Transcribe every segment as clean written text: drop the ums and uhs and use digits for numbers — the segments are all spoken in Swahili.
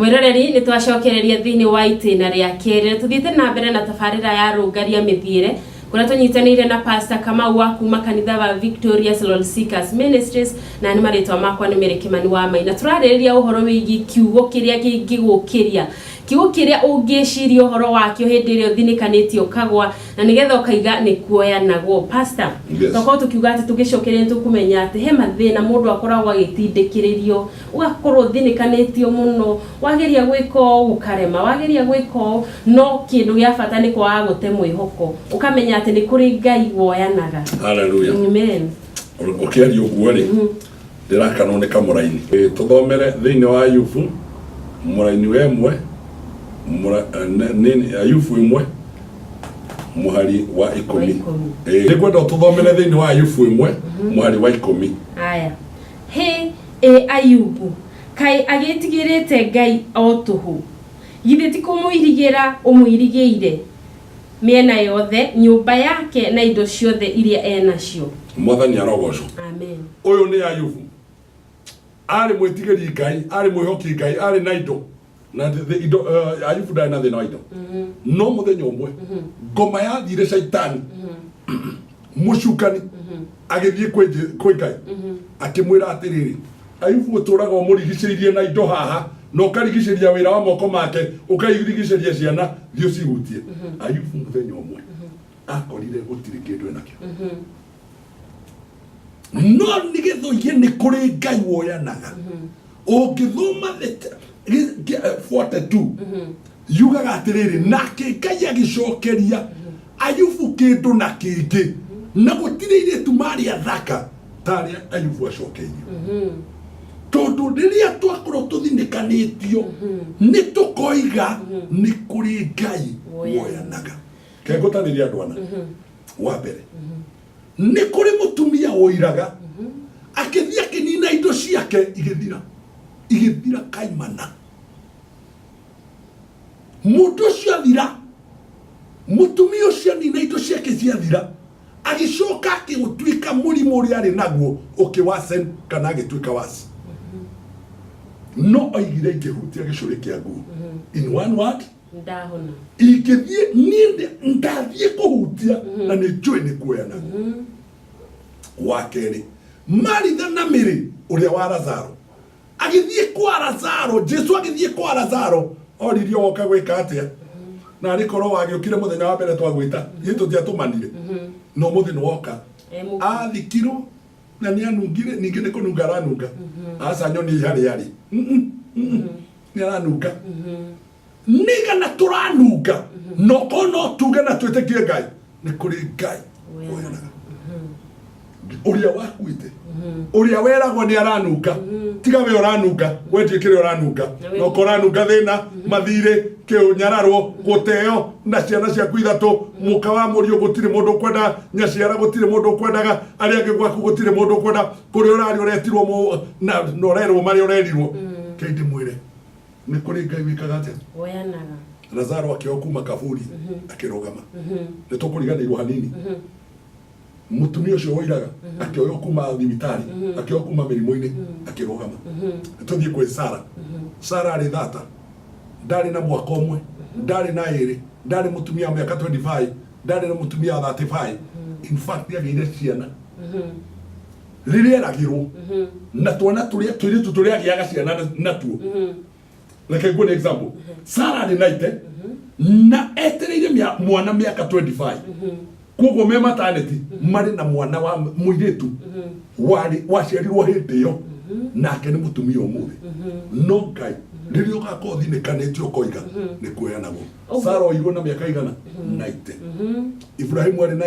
Mwiroreri ni twacokereria thiini wa itina ria keri tuthiite na mbere na tabarira ya rungaria mithiire kuria tunyitanire na Pastor Kamau wa kuma kanitha wa Victorious Lord Seekers Ministries na ni maritwa makwa ni Mary Kimani wa Maina turarĩrĩria uhoro wigi kiugo kiria kingigukiria kiugo kiria ungiciria uhoro wakio hindi ĩrĩa ũthinikanĩtio kagwa na nigetha ukaiga ni kuoya naguo Pastor toko tukiuga ati tugicokereria tukumenya ati he mathina mundu akoragwo agitindĩkĩrĩrio ugakorwo ũthinikanĩtio muno wageria gwĩka ukarema wageria gwĩka no kindu gĩa bata ni kwaga gũte mwĩhoko ukamenya ati ni kuri Ngai woyanaga. Hallelujah. Amen. Ukiaria uguo ri ndirakanoneka muraini tuthomere thiini wa Ayubu muraini wemwe nini Ayubu imwe muhari wa 10 nikwenda tuthomere thiini wa Ayubu imwe muhari wa 10 aya Ayubu kai agitigirite Ngai otuhu githĩ ti kũmũirigira ũmũirigiire miena yothe nyumba yake na indo ciothe iria enacio Mwathani arogocwo. Amen. Uyu ni Ayubu ari mwitigiri Ngai ari mwihoki Ngai ari na indo na indo Ayubu ndari na thina wa indo no muthenya umwe ngoma yathire Shaitani mucukani agithie kwi Ngai akimwira atiriri Ayubu uturaga umurigiciririe na indo haha no karigicĩria wĩra wa moko make ukairigicĩria ciana thio cihutie Ayubu muthenya umwe akorire gutire kindu enakio no nigethoie ni kuri Ngai woyanaga ungithoma 42 yugaga atiriri nake Ngai agicokeria Ayubu kindu na kingi na gutire iretu mari athaka tari Ayubu acokeirio tondu riria twakorwo tuthinikanĩtio ni tukoiga ni kuri Ngai woyanaga kegutaniria andu ana wa mbere ni kuri mutumia woiraga akithia kinina indo ciake igithira kaimana mundu ucio athira mutumia ucio nina indo ciake ciathira agicoka akigutwika murimu uria ari naguo ukiwasen kana agitwika wasi no aigire ikihutia gicuri kia nguo in one word ndahona igithie ninde ndathie kuhutia na ni njui ni kuoyana wakeri Maritha na Mary uria wa Lazaro agithie kwa Lazaro Jesu agithie kwa Lazaro oririo woka gwika atia na arikorwo wagiukire muthenya wa mbere twagwita gitu tiatumanire no muthenya woka athikiro na ni anungire ninge ne kununga ranunga asa nyoni yari ni ranunga niga na turanunga no kono tuge na twetekie Ngai ni kuri Ngai woyanaga uria wakuite uria weragwo ni aranunga tiga we oranunga wetie kire oranunga no koranunga thina mathire kiunyararwo guteo na ciana cia kuithatu muka wa murio gutire mundu kwenda nyaciara gutire mundu kwendaga ari angi gwaku gutire mundu kwenda kuri orari oretirwo na norerwo mari orerirwo kendi mwire ni kuri Ngai wikaga atia woyanaga Lazaro akiokuma kaburi akirogama ni tukuriganirwo hanini mutumia ucio woiraga akioyo kuma thibitari akioyo kuma mirimo-ini akirogama tuthie kwi Sara ari thata ndari na mwaka umwe ndari na iri ndari mutumia wa miaka 25 ndari na mutumia wa 35 in fact yageire ciana riria eragirwo na twana turia agiaga ciana natuo like good example Sara ari 90 na etereire mwana miaka 25 kugo me maternity mari na mwana wa muiretu waciarirwo hindi yo nake ni mutumia umuthi no Ngai riria ugakorwo thinikanĩtio koiga ni kuoyanagwo Sara oirwo na miaka igana 90 Ibrahimu ari na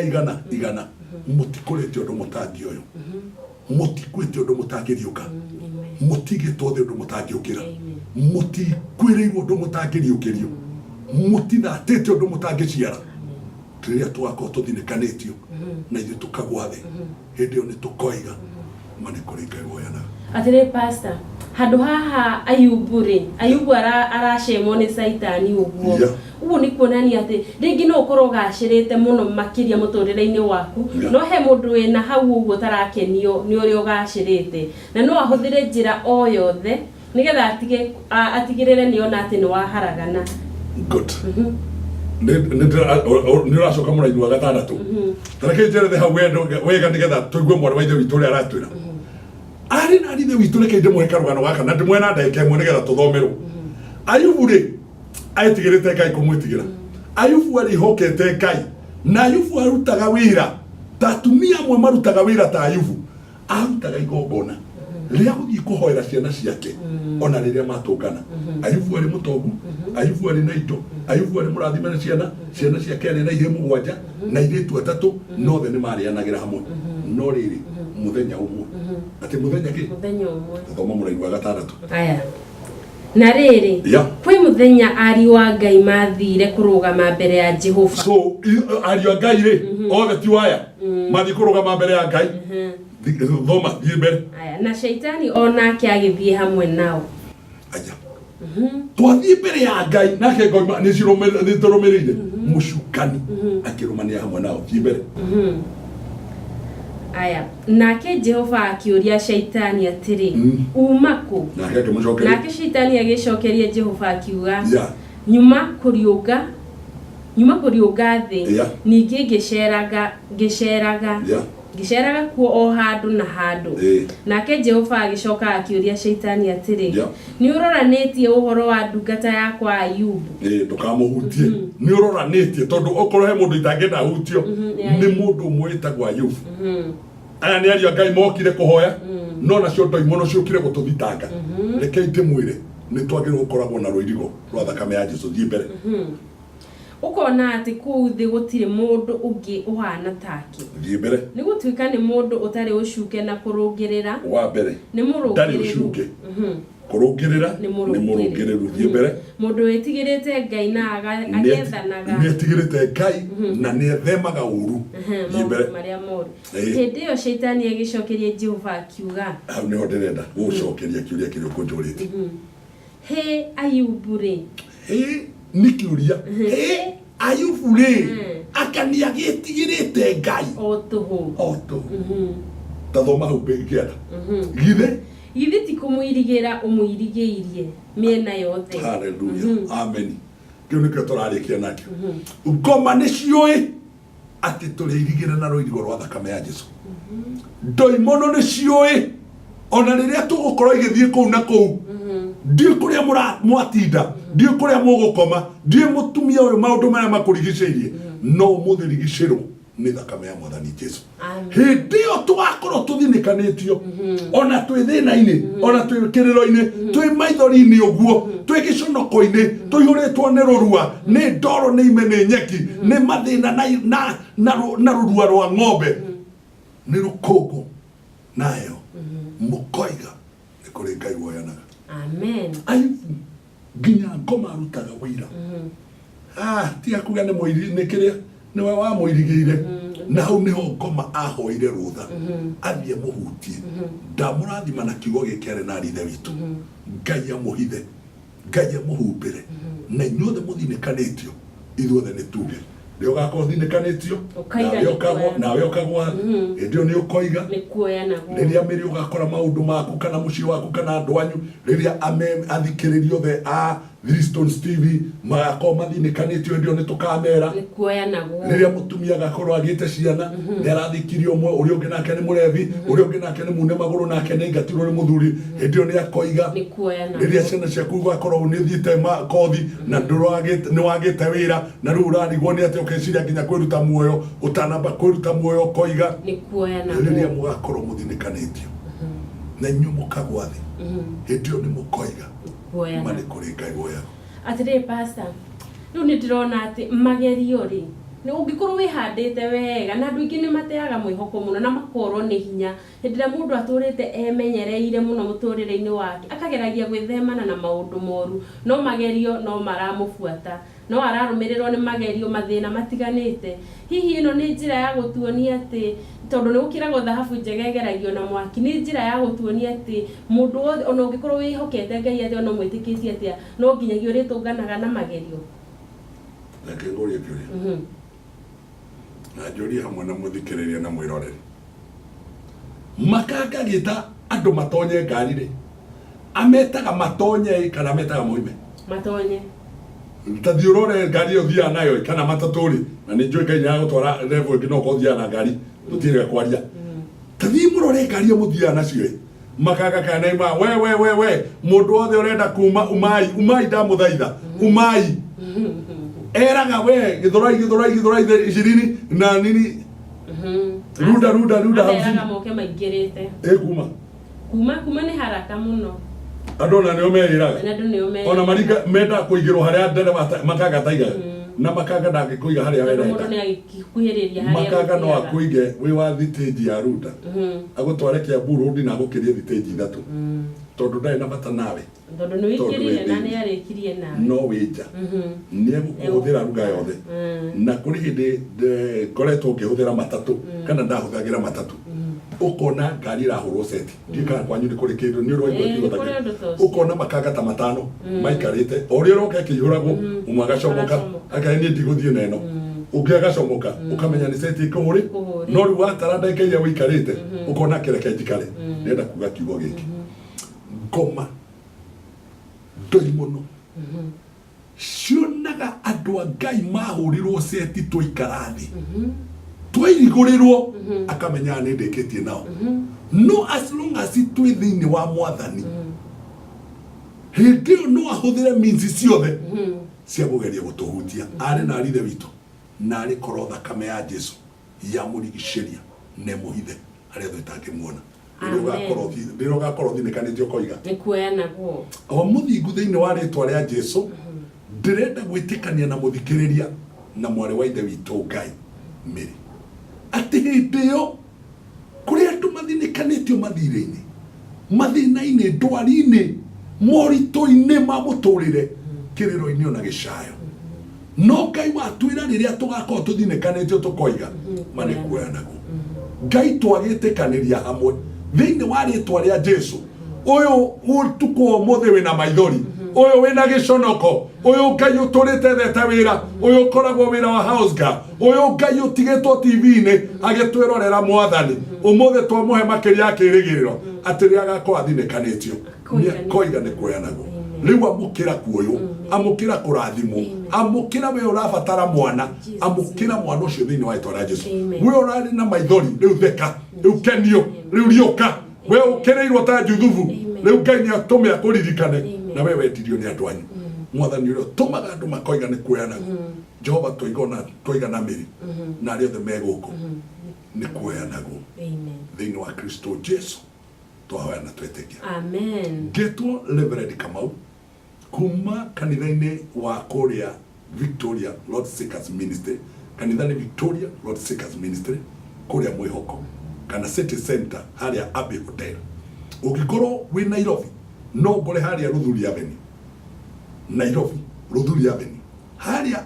igana mutikurĩte undu mutangioyo mutikwĩte undu mutangĩriũka mutigĩtwo thĩ undu mutangĩũkĩra mutikwĩrĩirwo undu mutangĩriũkĩrio mutithatĩte undu mutangĩciara riria twakorwo tuthinikanĩtio na ithuĩ tukagwa thĩ hĩndĩ ĩyo nĩ tukoiga mani kuri Ngai woyanaga atire Pastor handu haha Ayubu aracemwo ni Saitani uguo uguo ni kuonania ati ringi no ukorwo gacirite muno makiria muturire-ini waku no he mundu wina hau uguo tarakenio ni uria ugacirite na no ahuthire njira o yothe nigetha atigirire ni ona ati ni waharagana. Good. Nä racoka må raini wa gatandatå tareke njerethä hau wega nä getha tå igue mwana wa ithe witå rä a aratwä ra arä na ithe witå reke ndä mwe karå gaka na ndä mwe na ndagä ka ĩmwe nä getha tå thomerwo. Ayubu rä etigä rä te Ngai kå mwä tigä ra. Ayubu arä hokete Ngai na Ayubu arutaga wä ra ta atumia amwe marutaga wä ra ta Ayubu arutaga igongona rä a gå thiä kå hoera ciana ciake ona rä rä a matå ngana. Ayubu arä må tongu, Ayubu arä na indo, Ayubu arä må rathime na ciana ciake arä na ihä må gwanja na irä tu atatå nothe nä marä anagä ra hamwe. No rä rä må thenya å mwe atä må thenya kä thoma må raini wa gatandatå. Aya na rä rä kwä må thenya ariũ wa Ngai mathire kå rå gama mbere ya Jehova. So ariũ a Ngai rä othe ti waya mathiĩ kå rå gama mbere ya Ngai. Thoma thiĩ mbere. Aya na Shaitani onake agĩthiĩ hamwe nao. Aya twathiĩ mbere ya Ngai nake ngoima nĩ tũrũmĩrĩire mũcukani akĩrũmania hamwe nao thiĩ mbere. Aya nake Jehova akĩũria Shaitani atĩrĩ uma kũ? Nake Shaitani agĩcokeria Jehova akiuga nyuma kũriũnga thĩ ningĩ ngĩceraga kuo o handũ na handũ. Nake Jehova agĩcoka akĩũria Shaitani atĩrĩ nĩ ũroranĩtie ũhoro wa ndungata yakwa Ayubu? Ndũkamũhutie nĩ ũroranĩtie tondũ okorwo he mũndũ itangĩenda hutio nĩ mũndũ ũmwe wĩtagwo Ayubu. Aya nĩ ariũ a Ngai mokire kũhoya no nacio ndaimono ciũkire gũtũthitanga. Rekei ndĩmwĩre nĩ twagĩrĩirwo gũkoragwo na rũirigo rwa thakame ya Jesũ. Thiĩ mbere. Ukona ati kuu thĩ gũtirĩ mũndũ ũngĩ ũhana take. Thiĩ mbere. Nĩ gũtuĩka nĩ mũndũ ũtarĩ ũcuke na kũrũngĩrĩra. Wa mbere nĩ mũrũngĩrĩru. Ndarĩ ũcuke. Kũrũngĩrĩra nĩ mũrũngĩrĩru. Thiĩ mbere. Mũndũ wĩtigĩrĩte Ngai na agethanaga. Nĩetigĩrĩte Ngai na nĩethemaga ũru. Thiĩ mbere. Marĩa moru. Hĩndĩ ĩyo Shaitani agĩcokeria Jehova akiuga. Hau nĩho ndĩrenda gũcokeria kĩũria kĩrĩa ũkũnjũrĩte. He Ayubu rĩ. Nikiuria Ayubu rĩ akania gĩtigĩrĩte Ngai o tũhũ. Ta thoma hau kĩanda githĩ ti kũmũirigĩra ũmũirigĩirie mĩena yothe. Hallelujah. Amen. Kĩu nĩkĩo tũrarĩkia nakĩo. Ngoma nĩ ciũĩ atĩ tũrĩirigĩra na rũirigo rwa thakame ya Jesũ. Ndaimono nĩ ciũĩ ona rĩrĩa tũgũkorwo igĩthiĩ kũu na kũu ndiĩ kũrĩa mwatinda, ndiĩ kũrĩa mũgũkoma, ndiĩ mũtumia ũyũ maũndũ marĩa makũrigicĩirie no ũmũthĩ rigicĩrwo nĩ thakame ya Mwathani Jesũ. Hĩndĩ ĩyo tũgakorwo tũthinĩkanĩtio ona twĩ thĩna-inĩ ona twĩ kĩrĩro-inĩ twĩ maithori-inĩ ũguo twĩ gĩconoko-inĩ tũihũrĩtwo nĩ rũrua nĩ ndoro nĩ ime nĩ nyeki nĩ mathĩna na rũrua rwa ng'ombe nĩ rũkũngũ nayo mũkoiga nĩ kũrĩ Ngai woyanaga. Amen. Ayubu nginya ngoma arutaga wĩra. Tiga kuga nĩ kĩrĩa nĩwe wamũirigĩire na hau nĩho ngoma ahoire rũtha athiĩ mũhutie. Ndamũrathima na kiugo gĩkĩ arĩ na ithe witũ. Ngai amũhithe, Ngai amũhumbĩre na inyuothe mũthinĩkanĩtio ithuothe nĩ tuge rĩo ũgakorwo ũthinĩkanĩtio nawe ũkagwa hĩndĩ ĩyo nĩ ũkoiga rĩrĩa mĩrĩ ũgakora maũndũ maku kana mũciĩ waku kana andũ anyu rĩrĩa athikĩrĩrio othe a Three-Stones TV magakorwo mathinĩkanĩtio hĩndĩ ĩyo nĩ tũkamera rĩrĩa mũtumia agakorwo agĩte ciana nĩ arathikirio ũmwe ũrĩa ũngĩ nake nĩ mũrevi ũrĩa ũngĩ nake nĩ mune magũrũ nake nĩ aingatirwo nĩ mũthuri hĩndĩ ĩyo nĩ akoiga rĩrĩa ciana ciaku ugakorwo nĩ ũthiĩte kothi na nĩ wagĩte wĩra na rĩu ũrarigwo nĩ atĩ ũkeciria nginya kwĩruta muoyo ũtanamba kwĩruta muoyo ũkoiga rĩrĩa mũgakorwo mũthinĩkanĩtio na inyuĩ mũkagwa thĩ hĩndĩ ĩyo nĩ mũkoiga mane kũrĩ Ngai woyaga. Atĩrĩ pastor rĩu nĩ ndĩrona atĩ magerio rĩ nĩ ũngĩkorwo wĩhandĩte wega na andũ aingĩ nĩ mateaga mwĩhoko mũno na makorwo nĩ hinya hĩndĩ ĩrĩa mũndũ atũrĩte emenyereire mũno mũtũrĩre-inĩ wake akageragia gwĩthemana na maũndũ moru no magerio no maramũbuata no ararũmĩrĩrwo nĩ magerio mathĩna matiganĩte. Hihi ĩno nĩ njĩra ya gũtuonia atĩ tondũ nĩ gũkĩragwo thahabu njega ĩgeragio na mwaki nĩ njĩra ya gũtuonia atĩ mũndũ wothe ona ũngĩkorwo wĩhokete Ngai atĩ ona mwĩtĩkĩtie atĩa no nginyagia ũrĩtũnganaga na magerio. Reke ngũrie kĩũria na njũrie hamwe na mũthikĩrĩria na mwĩroreri makangagĩta andũ matonye ngari rĩ ametaga matonye kana ametaga moime matonye tathiurore ngari yo thia nayo kana mataturi na ni njui Kenya gutwara level ngino ko thia na ngari tutire kwaria tathi murore ngari yo muthia nacio makaga kana ima we mundu othe urenda kuma umai ndamuthaitha umai eraga we githurai ishirini na nini ruda eraga moke maingirite kuma ni haraka muno andona nio meriraga ona marika menda kuigirwo haria ndere makaga taiga na makaga ndangikuiga haria wenda mundu ni agikuhiriria haria makaga no akuige wi wa thiteji ya ruda agutware Kiambu Road na agukirie thiteji ithatu tondu ndai na bata nawe tondu ni wikirire na ni arikirie nawe no wija ni egukuhuthira ruga yothe na kuri hindi ngoretwo ngihuthira matatu kana ndahuthagira matatu ukona ngari irahurwo seti ndika kwanyu ni kuri kindu ni urwaigwa kigothagira ukona makaga ta matano maikarite ori roke kihuragwo umagacomoka akani ndiguthie neno ukiagacomoka ukamenya ni seti ikuri no ri watara ndeke ya wikarite ukona kireke njikare ndenda kuga kiugo giki ngoma ndoi muno cionaga andu a Ngai mahurirwo seti twaikara thi twairigurirwo akamenya ni ndeketie nao no as long as twi thiini wa mwathani hindi no ahuthire means ciothe cia kugeria gutuhutia ari na rithe witu na ari korwo thakame ya Jesu ya murigiceria ne muhithe ari othe tangimuona ndiro gakorwo thinikanitio koiga ni kuena guo o muthingu thiini wa ritwa ria Jesu ndirenda gwitikania na muthikiriria na mwari wa ithe witu Ngai Mary ati hindi yo kuri andu mathinikanitio mathire-ini mathina-ini ndwari-ini morito-ini ma muturire kiriro-ini ona gicayo no Ngai watwira riria tugakorwo tuthinikanitio tukoiga mane kuoyanagu Ngai twagitikanĩria hamwe thiini wa ritwa ria Jesu uyu utukwo muthe wina maithori uyu wina giconoko uyu Ngai uturite theta wira uyu koragwo wira wa house girl uyu Ngai utigitwo TV-ini agitwirorera mwathani umuthe twamuhe makiria kirigiriro atiri agakorwo athinikanitio koiga ni kuoyanagu riu amukira kuoyo amukira kurathimo amukira we urabatara mwana amukira mwana ucio thiini wa itwa ria Jesu we urari na maithori riu theka riu kenio riu rioka we ukireirwo ta Juthubu riu Ngai ni atume akuririkane na we wetirio ni andu anyu mwathani urio tumaga andu makoiga ni kuoyanagu Jehova twiga na Mary na aria othe meguku ni kuoyanagu thiini wa Kristo Jesu twahoya na twetikia amen getwo Reverend Kamau kuma kanitha-ini wa kuria Victoria Lord Seekers Ministry kanitha-ini Victoria Lord Seekers Ministry kuria Mwihoko kana City Center haria Abbey Hotel ugikorwo wi Nairobi no ngore haria Ruthuri Avenue Nairobi Ruthuri Avenue haria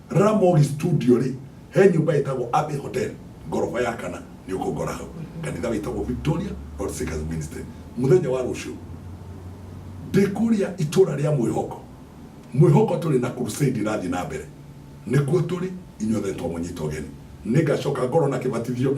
Ramogi Studio ri he nyumba itagwo Abbey Hotel ngorofa ya kana ni ukongora hau kanitha witagwo Victoria Lord Seekers Ministry muthenya wa rucio ndikuria itura ria Mwihoko turi na crusade rathi na mbere nikuo turi inyothe twamunyita ugeni nigacoka ngoro na kibatithio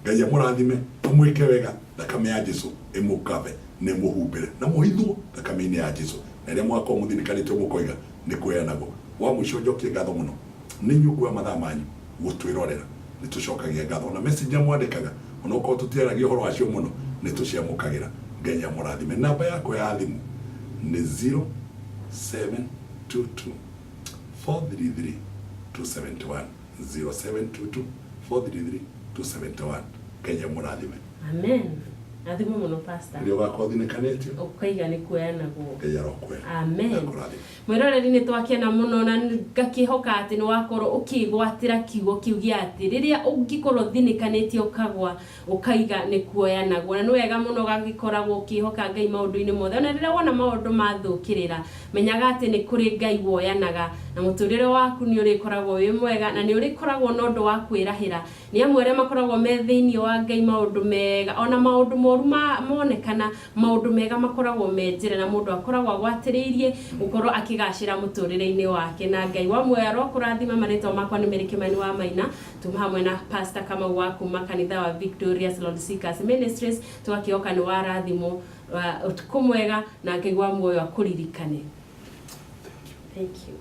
Ngai amurathime tumwike wega thakame ya Jesu imukave ne muhumbire na muhithwo thakame-ini ya Jesu na ria mwako muthinikanitio mukoiga ni kuoyanagu wa mwico njokie ngatho muno ni nyungu ya mathaa manyu gutwirorera ni tucokagia ngatho na message mwandikaga ona uko tutiaragia horo acio muno ni tuciamukagira Ngai amurathime namba yako ya thimu ni 0722 433 271 0722 433 271 Ngai amurathime amen athimo muno pastor rio gakothinikanitio ukaiga ni kuoyanagu Ngai arokwe amen mwiroreri ni twakiena muno na ngakihoka ati ni wakorwo ukigwatira kiugo kiugia ati riria ungikorwo thinikanitio ukagwa ukaiga ni kuoyanagu na ni wega muno gagikoragwo ukihoka Ngai maundu-ini mothe na riria wona maundu mathukirira menyaga ati ni kuri Ngai woyanaga na muturire waku ni urikoragwo wi mwega na ni urikoragwo no ndu wa kwirahira ni amwe makoragwo me thiini wa Ngai maundu mega ona maundu moru monekana maundu mega makoragwo menjire na mundu akoragwo agwatiriirie ukorwo akigacira muturire-ini wake na Ngai wamwe arokurathima marito makwa ni Mary Kimani wa Maina tuma hamwe na Pastor Kamau wa kuma kanitha wa Victorious Lord Seekers Ministries twakioka ni warathimo wa utuku mwega na ngigwa muoyo akuririkane. Thank you.